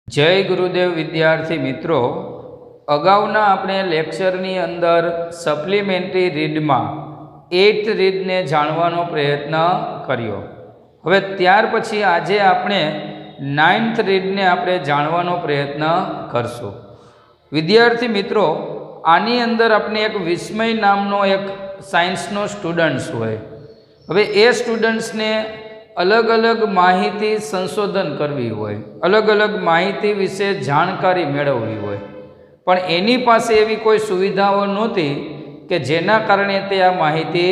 जय गुरुदेव विद्यार्थी मित्रों, अगाउना अपने लेक्चरनी अंदर सप्लिमेंटरी रीड में 8th रीड ने जाणवानो प्रयत्न कर्यो। हवे त्यार पछी आजे आपणे 9th रीड ने आपणे जाणवानो प्रयत्न करशुं। विद्यार्थी मित्रों, आनी अंदर अपने एक विस्मय नामनो एक साइंसनो स्टूडंट्स होय। हवे ए स्टूडंट्स ने अलग अलग माहिती संशोधन करवी होय, अलग अलग माहिती विषे जानकारी मेळववी होय, पण एनी पासे एवी कोई सुविधाओ नहोती के जेना कारणे ते आ माहिती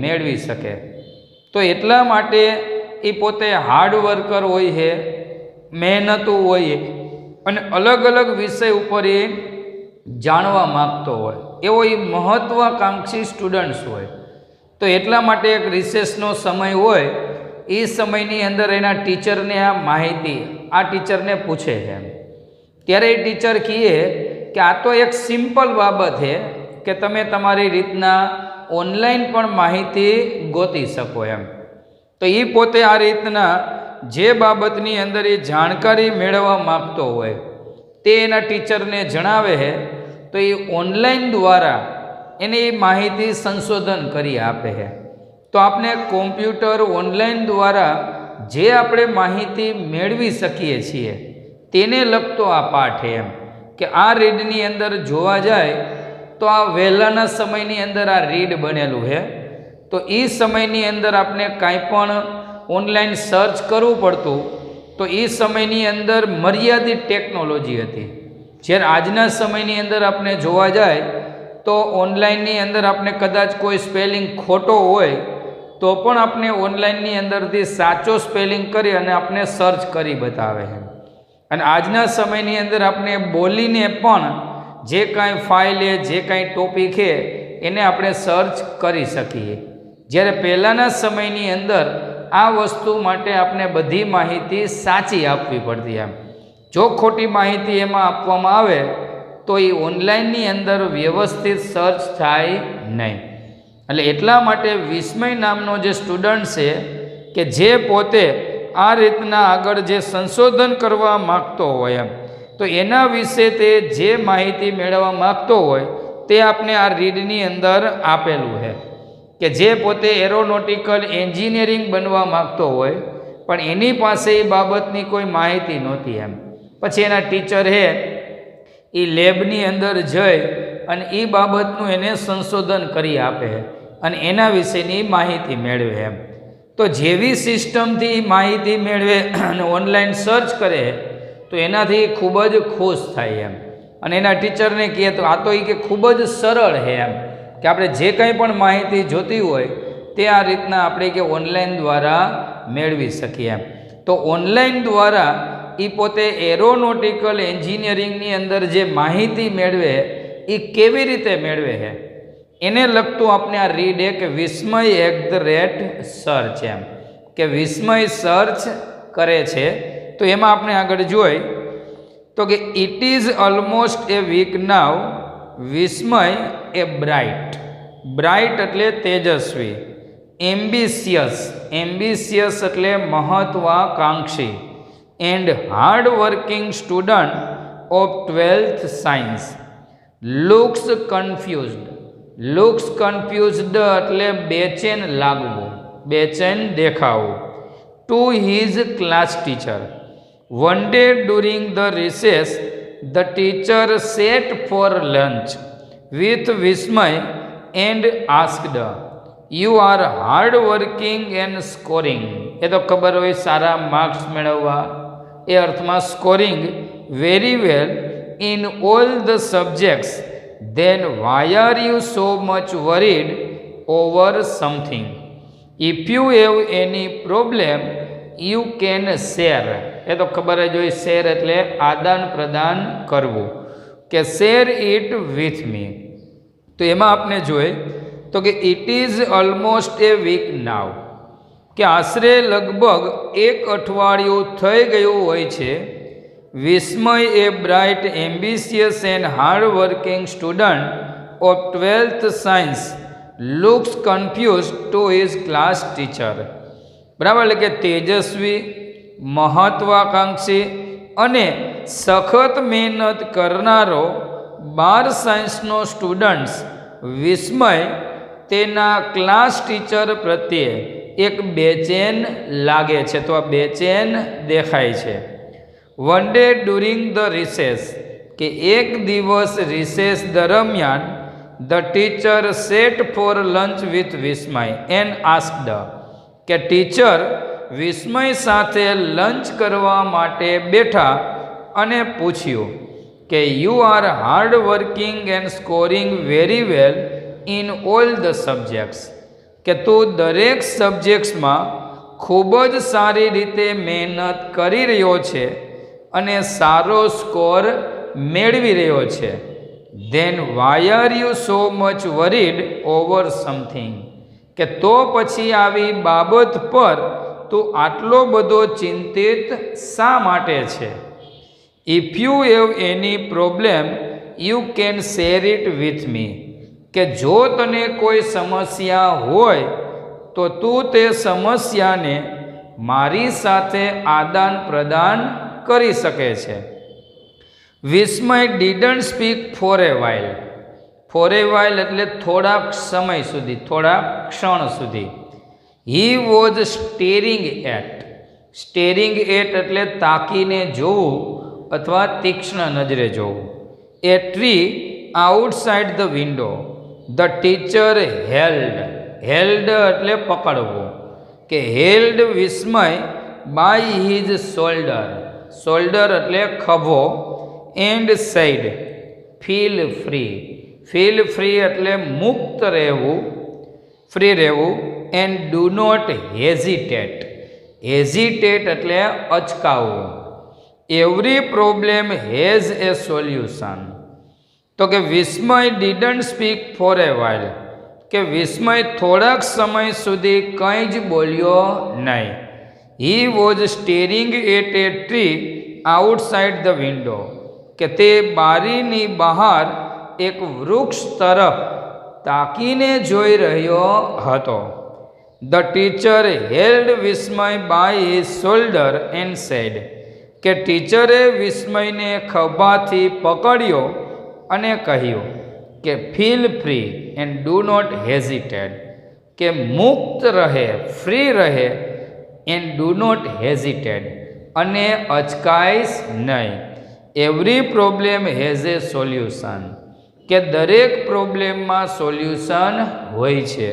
मेळवी शके। तो एटला माटे ए पोते हार्ड वर्कर होय है, मेहनतू होय अने अलग अलग विषय उपर ए जाणवा मागतो होय, एवो ए महत्वाकांक्षी स्टूडंट्स होय। तो एटला माटे एक रिसेसनो समय होय, એ સમયની અંદર એના ટીચરને આ માહિતી આ ટીચરને પૂછે છે, ત્યારે એ ટીચર કહે કે આ તો એક સિમ્પલ બાબત છે કે તમે તમારી રીતના ઓનલાઈન પણ માહિતી ગોતી શકો એમ। તો એ પોતે આ રીતના જે બાબતની અંદર એ જાણકારી મેળવવા માગતો હોય તે એના ટીચરને જણાવે છે, તો એ ઓનલાઈન દ્વારા એને એ માહિતી સંશોધન કરી આપે છે। तो आपने कॉम्प्यूटर ऑनलाइन द्वारा जे आपणे माहिती मेळवी शकीए छीए तेने लगतो आ पाठ है एम कि आ रीडनी अंदर जोवा जाए तो आ वहेलाना समयनी अंदर आ रीड बनेलू है। तो ई समयनी अंदर आपने कांई पण ऑनलाइन सर्च करवू पड़तुं, तो ई समयनी अंदर मर्यादित टेक्नोलॉजी हती। ज्यारे आजना समयनी अंदर आपने जोवा जाए तो ऑनलाइननी अंदर आपने कदाच कोई स्पेलिंग खोटो होय तो पण आपने ऑनलाइननी अंदरथी साचो स्पेलिंग करी अने आपने सर्च करी बतावे है। अने आजना समयनी अंदर आपने बोलीने पण जे कांई फाइल है, जे कांई टॉपिक है एने आपणे सर्च करी सकीए। ज्यारे पहेलाना समयनी अंदर आ वस्तु माटे आपने बधी माहिती साची आपवी पड़ती एम। जो खोटी माहिती एमां आपवामां आवे तो ए ऑनलाइननी अंदर व्यवस्थित सर्च थाय नहीं। એટલે એટલા માટે વિસ્મય નામનો જે સ્ટુડન્ટ છે કે જે પોતે આ રીતના આગળ જે સંશોધન કરવા માગતો હોય એમ, તો એના વિશે તે જે માહિતી મેળવવા માગતો હોય તે આપણે આ રીડની અંદર આપેલું છે કે જે પોતે એરોનોટિકલ એન્જિનિયરિંગ બનવા માગતો હોય પણ એની પાસે એ બાબતની કોઈ માહિતી નહોતી એમ। પછી એના ટીચર છે એ લેબની અંદર જઈ અને એ બાબતનું એને સંશોધન કરી આપે અને એના વિશેની માહિતી મેળવે એમ। તો જેવી સિસ્ટમથી માહિતી મેળવે અને ઓનલાઈન સર્ચ કરે તો એનાથી ખૂબ જ ખુશ થાય એમ। અને એના ટીચરને કહે તો આ તો એ કે ખૂબ જ સરળ છે એમ કે આપણે જે કંઈ પણ માહિતી જોતી હોય તે આ રીતના આપણે કે ઓનલાઈન દ્વારા મેળવી શકીએ એમ। તો ઓનલાઈન દ્વારા એ પોતે એરોનોટિકલ એન્જિનિયરિંગની અંદર જે માહિતી મેળવે એ કેવી રીતે મેળવે છે એને લગતું આપણે આ રીડ એક વિસ્મય @સર્ચ એમ કે વિસ્મય સર્ચ કરે છે। તો એમાં આપણે આગળ જોઈ તો કે it is almost a week now Vismay a bright એટલે તેજસ્વી, એમ્બિશિયસ એટલે મહત્વાકાંક્ષી and hard working student of 12th science looks confused એટલે બેચેન લાગવું, બેચેન દેખાવું to his class teacher. One day during the recess the teacher sat for lunch with Vismay and asked you are hard working and scoring. એ તો ખબર હોય સારા માર્ક્સ મેળવવા, એ અર્થમાં scoring very well in all the subjects, then why are you so much worried over something? If you have any problem you can share। એ તો ખબર જ હોય શેર એટલે આદાન પ્રદાન કરવું કે શેર ઇટ વિથ મી। તો એમાં આપણે જોઈએ તો કે it is almost a week now, કે આશરે લગભગ એક અઠવાડિયું થઈ ગયું હોય છે. Vismay a bright, ambitious and hard working student of 12th science looks confuse to his class teacher. બરાબર, એટલે કે તેજસ્વી, મહત્વાકાંક્ષી અને સખત મહેનત કરનારો 12 સાયન્સનો સ્ટુડન્ટ્સ વિસ્મય તેના ક્લાસ ટીચર પ્રત્યે એક બેચેન લાગે છે, તો આ બેચેન દેખાય છે. One day during the recess, કે એક દિવસ રિસેસ દરમિયાન the teacher sat for lunch with Vismay and asked, કે ટીચર વિસ્મય સાથે લંચ કરવા માટે બેઠા અને પૂછ્યું કે you are hard working and scoring very well in all the subjects, કે તું દરેક સબ્જેક્ટ્સમાં ખૂબ જ સારી રીતે મહેનત કરી રહ્યો છે અને સારો સ્કોર મેળવી રહ્યો છે. Then why are you so much worried over something, કે તો પછી આવી બાબત પર તું આટલો બધો ચિંતિત શા માટે છે? If you have any problem you can share it with me, કે જો તને કોઈ સમસ્યા હોય તો તું તે સમસ્યાને મારી સાથે આદાન પ્રદાન કરી શકે છે. Vismay didn't speak for a while, for a while એટલે થોડાક સમય સુધી, થોડા ક્ષણ સુધી. He was staring at, staring at એટલે તાકીને જોવું અથવા તીક્ષ્ણ નજરે જોવું. A tree outside the window, the teacher held, held એટલે પકડવું, કે held Vismay by his shoulder, shoulder એટલે ખભો, and said feel free, feel free એટલે મુક્ત રહેવું, ફ્રી રહેવું. And do not hesitate, hesitate એટલે અચકાવવું. Every problem has a solution, તો કે Vismay didn't speak for a while, કે વિસ્મય થોડાક સમય સુધી કંઈ જ બોલ્યો નહીં. He was staring at a tree outside the window, કે તે બારીની બહાર એક વૃક્ષ તરફ તાકીને જોઈ રહ્યો હતો. The teacher held Vismay by his shoulder and said, કે ટીચરે વિસ્મયને ખભાથી પકડ્યો અને કહ્યું કે feel free and do not hesitate, કે મુક્ત રહે, ફ્રી રહે, એન્ડ ડુ નોટ હેઝિટેટ અને અચકાઈશ નહીં. Every problem has a solution, કે દરેક પ્રોબ્લેમમાં સોલ્યુશન હોય છે.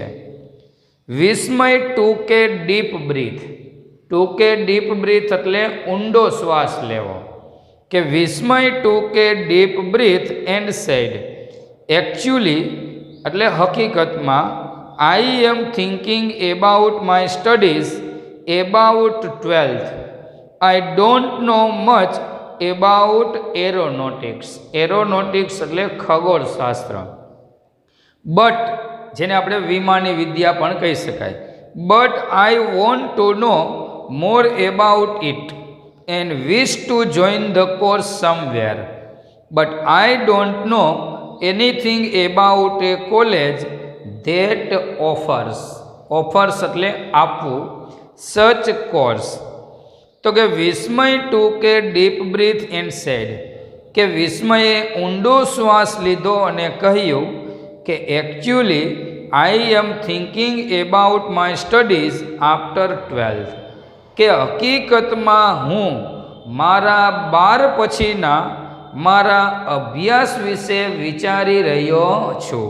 Vismay took a deep breath, took a deep breath એટલે ઊંડો શ્વાસ લેવો, કે Vismay took a deep breath and said, actually એટલે હકીકતમાં I am thinking about my studies about 12th, I don't know much about aeronautics, aeronautics એટલે ખગોળશાસ્ત્ર. બટ જેને આપણે વિમાની વિદ્યા પણ કહી શકાય. But I want to know more about it and wish to join the course somewhere, but I don't know anything about a college that offers, offers એટલે આપવું, સચ કોર્સ. તો કે Vismay took a deep breath and said, કે વિસ્મયે ઊંડો શ્વાસ લીધો અને કહ્યું કે actually I am thinking about my studies after 12th, કે હકીકતમાં હું મારા 12 પછીના મારા અભ્યાસ વિશે વિચારી રહ્યો છું.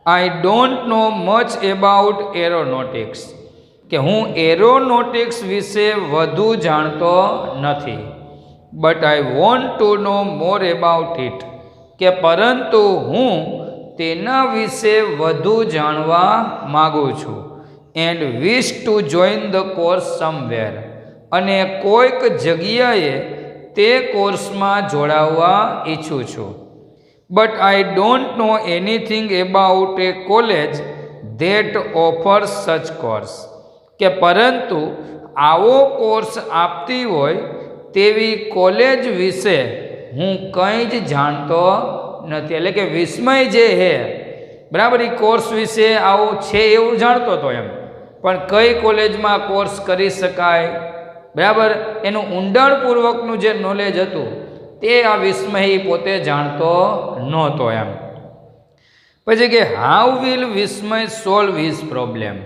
I don't know much about aeronautics, કે હું એરોનોટિક્સ વિશે વધુ જાણતો નથી. But I want to know more about it, કે પરંતુ હું તેના વિશે વધુ જાણવા માગું છું. And wish to join the course somewhere, અને કોઈક જગ્યાએ તે કોર્સમાં જોડાવવા ઈચ્છું છું. But I don't know anything about a college that offers such course. કે પરંતુ આવો કોર્સ આપતી હોય તેવી કોલેજ વિશે હું કંઈ જ જાણતો નથી. એટલે કે વિસ્મય જે છે બરાબર, એ કોર્સ વિશે આવું છે એવું જાણતો હતો એમ, પણ કઈ કોલેજમાં કોર્સ કરી શકાય બરાબર એનું ઊંડાણપૂર્વકનું જે નોલેજ હતું તે આ વિસ્મય પોતે જાણતો નહોતો એમ. પછી કે how will Vismay solve his problem,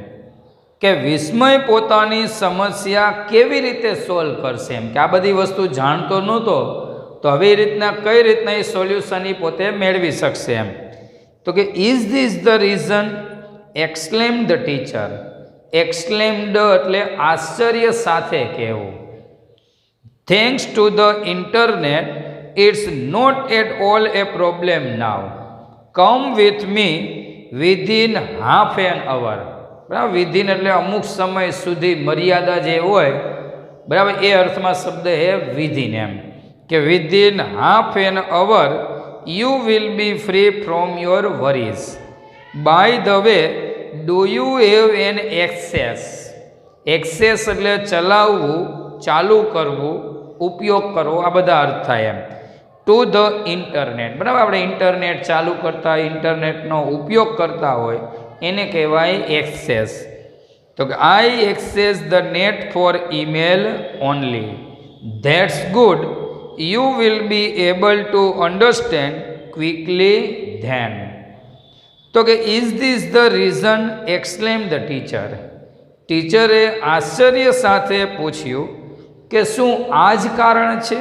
કે વિસ્મય પોતાની સમસ્યા કેવી રીતે સોલ્વ કરશે એમ, કે આ બધી વસ્તુ જાણતો નહોતો તો હવે એ રીતના કઈ રીતના એ સોલ્યુશન એ પોતે મેળવી શકશે એમ. તો કે is this the reason, exclaim the teacher. Exclaimed એટલે આશ્ચર્ય સાથે કહેવું. Thanks to the internet it's not at all a problem now. Come with me within half an hour. બરાબર, વિધિન એટલે અમુક સમય સુધી, મર્યાદા જે હોય બરાબર એ અર્થમાં શબ્દ છે વિધિન એમ, કે within half an hour you will be free from your worries. By the way do you have an access. Access એટલે ચલાવવું, ચાલુ કરવું, ઉપયોગ કરવો, આ બધા અર્થ થાય એમ. ટુ ધ ઇન્ટરનેટ, બરાબર, આપણે ઇન્ટરનેટ ચાલુ કરતા, ઇન્ટરનેટનો ઉપયોગ કરતા હોય એને કહેવાય એક્સેસ. તો કે I access the net for email only. That's good, you will be able to understand quickly then. તો કે is this the reason, exclaim the teacher. ટીચરે આશ્ચર્ય સાથે પૂછ્યું કે શું આ જ કારણ છે?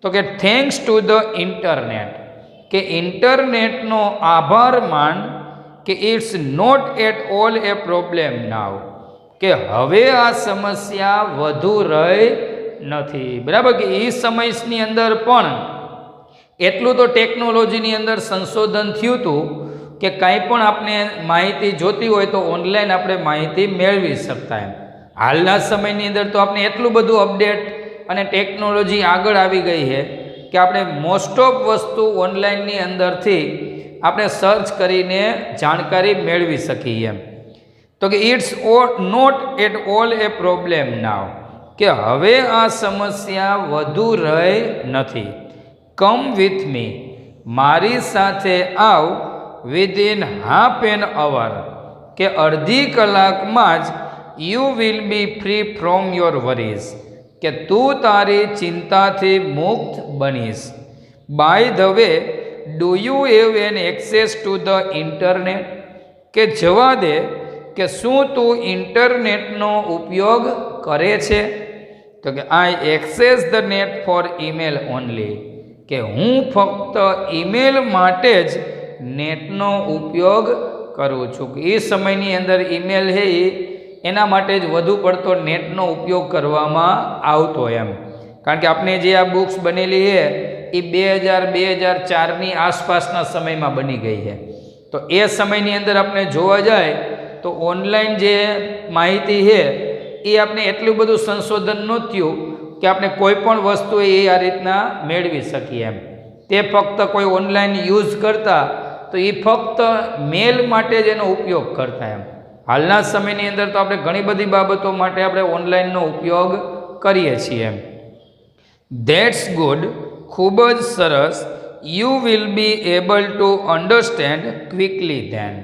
તો કે થેન્ક્સ ટુ ધ ઇન્ટરનેટ, કે ઇન્ટરનેટનો આભાર માન, કે it's not at all a problem now, કે હવે આ સમસ્યા વધુ રહી નથી. બરાબર, કે એ સમયની અંદર પણ એટલું તો ટેકનોલોજીની અંદર સંશોધન થયું હતું કે કાંઈ પણ આપણે માહિતી જોતી હોય તો ઓનલાઈન આપણે માહિતી મેળવી શકતા એમ. હાલના સમયની અંદર તો આપણે એટલું બધું અપડેટ અને ટેકનોલોજી આગળ આવી ગઈ છે કે આપણે મોસ્ટ ઓફ વસ્તુ ઓનલાઈનની અંદરથી આપણે સર્ચ કરીને જાણકારી મેળવી શકીએ એમ. તો કે it's not at all a problem now, કે હવે આ સમસ્યા વધુ રહી નથી. કમ વિથ મી, મારી સાથે આવ, વિધિન હાફ એન અવર, કે અડધી કલાકમાં જ you will be free from your worries, કે તું તારી ચિંતાથી મુક્ત બનીશ. By the way do you have an access to the internet, કે જવા દે કે શું તું ઇન્ટરનેટનો ઉપયોગ કરે છે? તો કે I access the net for email only, કે હું ફક્ત ઈમેલ માટે જ નેટનો ઉપયોગ કરું છું. કે એ સમયની અંદર ઈમેલ છે એના માટે જ વધુ પડતો નેટનો ઉપયોગ કરવામાં આવતો એમ. કારણ કે આપણે જે આ બુક્સ બનેલી છે એ 2000-2004ની આસપાસના સમયમાં બની ગઈ છે. તો એ સમયની અંદર આપણે જોવા જાય તો ઓનલાઈન જે માહિતી છે એ આપણે એટલું બધું સંશોધન ન થયું કે આપણે કોઈ પણ વસ્તુ એ આ રીતના મેળવી શકીએ એમ. તે ફક્ત કોઈ ઓનલાઈન યુઝ કરતા તો એ ફક્ત મેલ માટે જ એનો ઉપયોગ કરતા એમ. હાલના સમયની અંદર તો આપણે ઘણી બધી બાબતો માટે આપણે ઓનલાઈનનો ઉપયોગ કરીએ છીએ એમ. ધેટ્સ ગુડ, ખૂબ જ સરસ. You will be able to understand quickly then,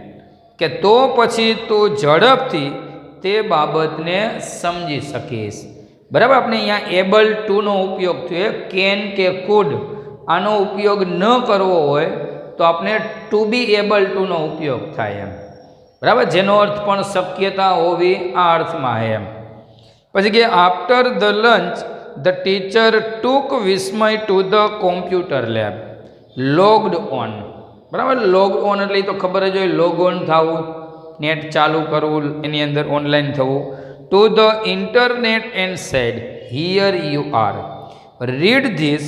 કે તો પછી તું ઝડપથી તે બાબતને સમજી શકીશ. બરાબર, આપણે અહીંયા એબલ ટુનો ઉપયોગ થયો, કેન કે કુડ આનો ઉપયોગ ન કરવો હોય તો આપણે ટુ બી એબલ ટુનો ઉપયોગ થાય એમ. બરાબર, જેનો અર્થ પણ શક્યતા હોવી આ અર્થમાં એમ. પછી કે after the lunch the teacher took Vismay to the computer lab, logged on. બરાબર, લોગ ઓન એટલે તો ખબર જ હોય, લોગ ઓન થવું, નેટ ચાલુ કરવું, એની અંદર ઓનલાઈન થવું. Two the internet and said, here you are, read this,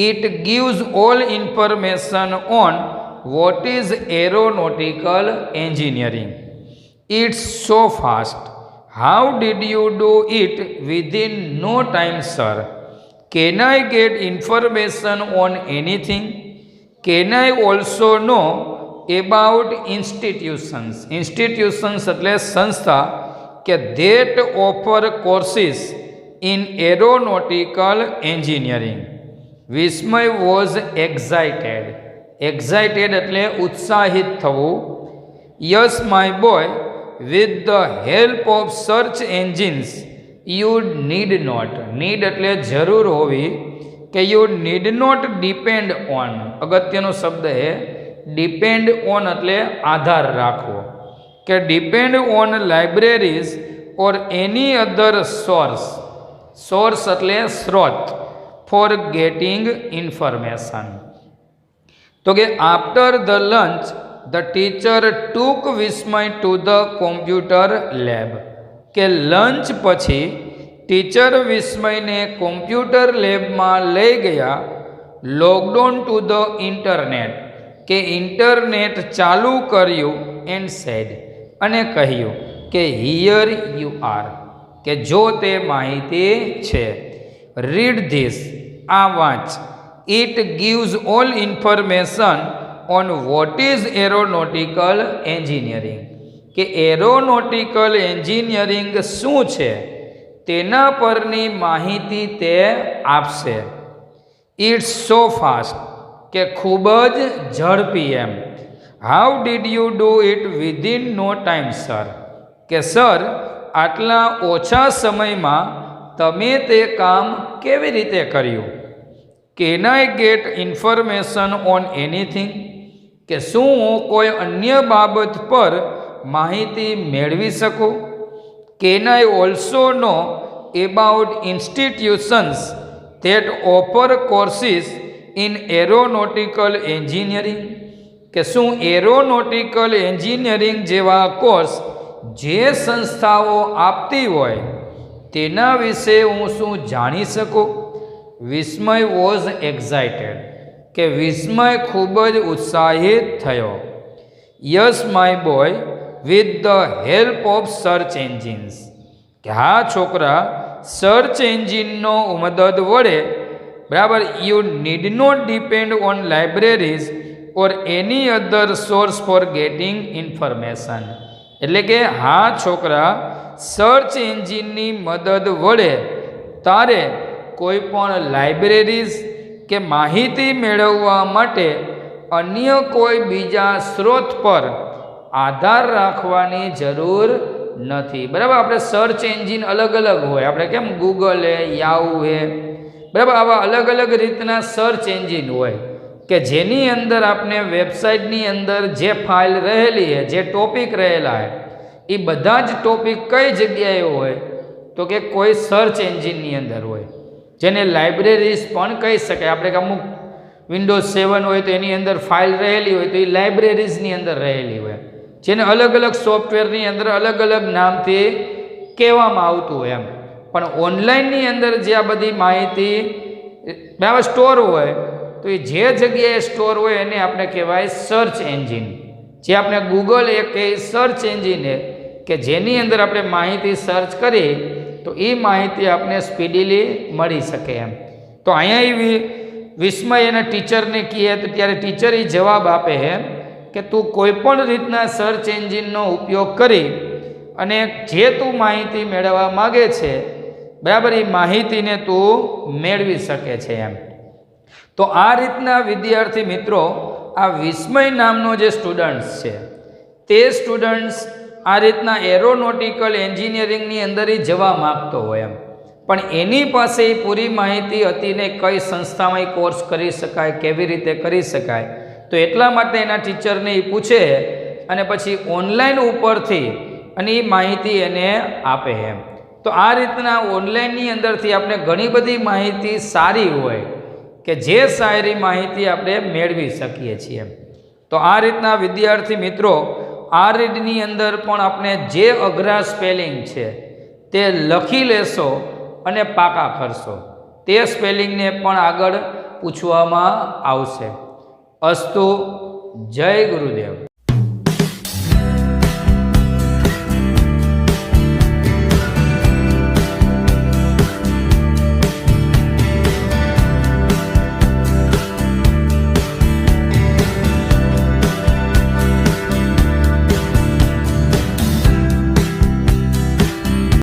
it gives all information on what is aeronautical engineering. It's so fast. How did you do it within no time, sir? Can I get information on anything? Can I also know about institutions. Institutions એટલે સંસ્થા કે that offer courses in aeronautical engineering. Vismay was excited. Excited એટલે ઉત્સાહિત થવું. Yes my boy, with the help of search engines you need not. Need એટલે જરૂર હોવી, કે you need not depend on. અગત્યનો શબ્દ છે ડિપેન્ડ ઓન એટલે આધાર રાખવો, કે depend on libraries or any other source. Source એટલે સ્ત્રોત. For getting information. તો કે after the lunch the teacher took Vismay to the computer lab. કે લંચ પછી ટીચર વિસ્મયને કોમ્પ્યુટર લેબમાં લઈ ગયા. Logged on to the internet. કે ઇન્ટરનેટ ચાલુ કર્યું. એન્ડ સેડ અને કહ્યું કે હિયર યુ આર. કે જો તે માહિતી છે. Read this. આ વાંચ. It gives all information on what is aeronautical engineering. કે એરોનોટિકલ એન્જિનિયરિંગ શું છે તેના પરની માહિતી તે આપશે. It's so fast. કે ખૂબ જ ઝડપી એમ. How did you do it within no time sir. કે સર આટલા ઓછા સમયમાં તમે તે કામ કેવી રીતે કર્યું. Can I get information on anything. કે શું હું કોઈ અન્ય બાબત પર માહિતી મેળવી શકું. Can I also know about institutions that offer courses in aeronautical engineering. કે શું એરોનોટિકલ એન્જિનિયરિંગ જેવા કોર્સ જે સંસ્થાઓ આપતી હોય તેના વિશે હું શું જાણી શકું. Vismay was excited. કે વિસ્મય ખૂબ જ ઉત્સાહિત થયો. Yes my boy, with the help of search engines. કે હા છોકરા, સર્ચ એન્જિનનો મદદ વડે, બરાબર, you need not depend on libraries or any other source for getting information. એટલે કે હા છોકરા, સર્ચ એન્જિનની મદદ વડે તારે કોઈ પણ લાઇબ્રેરીઝ કે માહિતી મેળવવા માટે અન્ય કોઈ બીજા સ્ત્રોત પર આધાર રાખવાની જરૂર નથી. બરાબર, આપણે સર્ચ એન્જિન અલગ અલગ હોય. આપણે કેમ ગૂગલ હે, યાહુ હે, બરાબર, આવા અલગ અલગ રીતના સર્ચ એન્જિન હોય કે જેની અંદર આપણે વેબસાઇટની અંદર જે ફાઇલ રહેલી છે, જે ટોપિક રહેલા છે, એ બધા જ ટોપિક કઈ જગ્યાએ હોય તો કે કોઈ સર્ચ એન્જિનની અંદર હોય, જેને લાઇબ્રેરીઝ પણ કહી શકાય. આપણે કે અમુક વિન્ડોઝ 7 હોય તો એની અંદર ફાઇલ રહેલી હોય તો એ લાઇબ્રેરીઝની અંદર રહેલી હોય, જેને અલગ અલગ સોફ્ટવેરની અંદર અલગ અલગ નામથી કહેવામાં આવતું હોય એમ. પણ ઓનલાઈનની અંદર જે આ બધી માહિતી બરાબર સ્ટોર હોય તો એ જે જગ્યાએ સ્ટોર હોય એને આપણે કહેવાય સર્ચ એન્જિન. જે આપણે ગૂગલ એક એ સર્ચ એન્જિન છે કે જેની અંદર આપણે માહિતી સર્ચ કરીએ તો એ માહિતી આપણે સ્પીડીલી મળી શકે એમ. તો અહીંયા વિસ્મય એના ટીચરને કહે તો ત્યારે ટીચર એ જવાબ આપે છે કે તું કોઈ પણ રીતના સર્ચ એન્જિનનો ઉપયોગ કરી અને જે તું માહિતી મેળવવા માગે છે, બરાબર, એ માહિતીને તું મેળવી શકે છે એમ. તો આ રીતના વિદ્યાર્થી મિત્રો, આ વિસ્મય નામનો જે સ્ટુડન્ટ્સ છે તે સ્ટુડન્ટ્સ આ રીતના એરોનોટિકલ એન્જિનિયરિંગની અંદર જવા માગતો હોય એમ, પણ એની પાસે એ પૂરી માહિતી હતી ને કઈ સંસ્થામાં એ કોર્સ કરી શકાય, કેવી રીતે કરી શકાય. તો એટલા માટે એના ટીચરને એ પૂછે અને પછી ઓનલાઈન ઉપરથી અને એ માહિતી એને આપે એમ. તો આ રીતના ઓનલાઈનની અંદરથી આપણે ઘણી બધી માહિતી સારી હોય કે જે સારી માહિતી આપણે મેળવી શકીએ છીએ. તો આ રીતના વિદ્યાર્થી મિત્રો, આ રીડની અંદર પણ આપણે જે અઘરા સ્પેલિંગ છે તે લખી લેશો અને પાકા કરશો. તે સ્પેલિંગને પણ આગળ પૂછવામાં આવશે. અસ્તુ. જય ગુરુદેવ.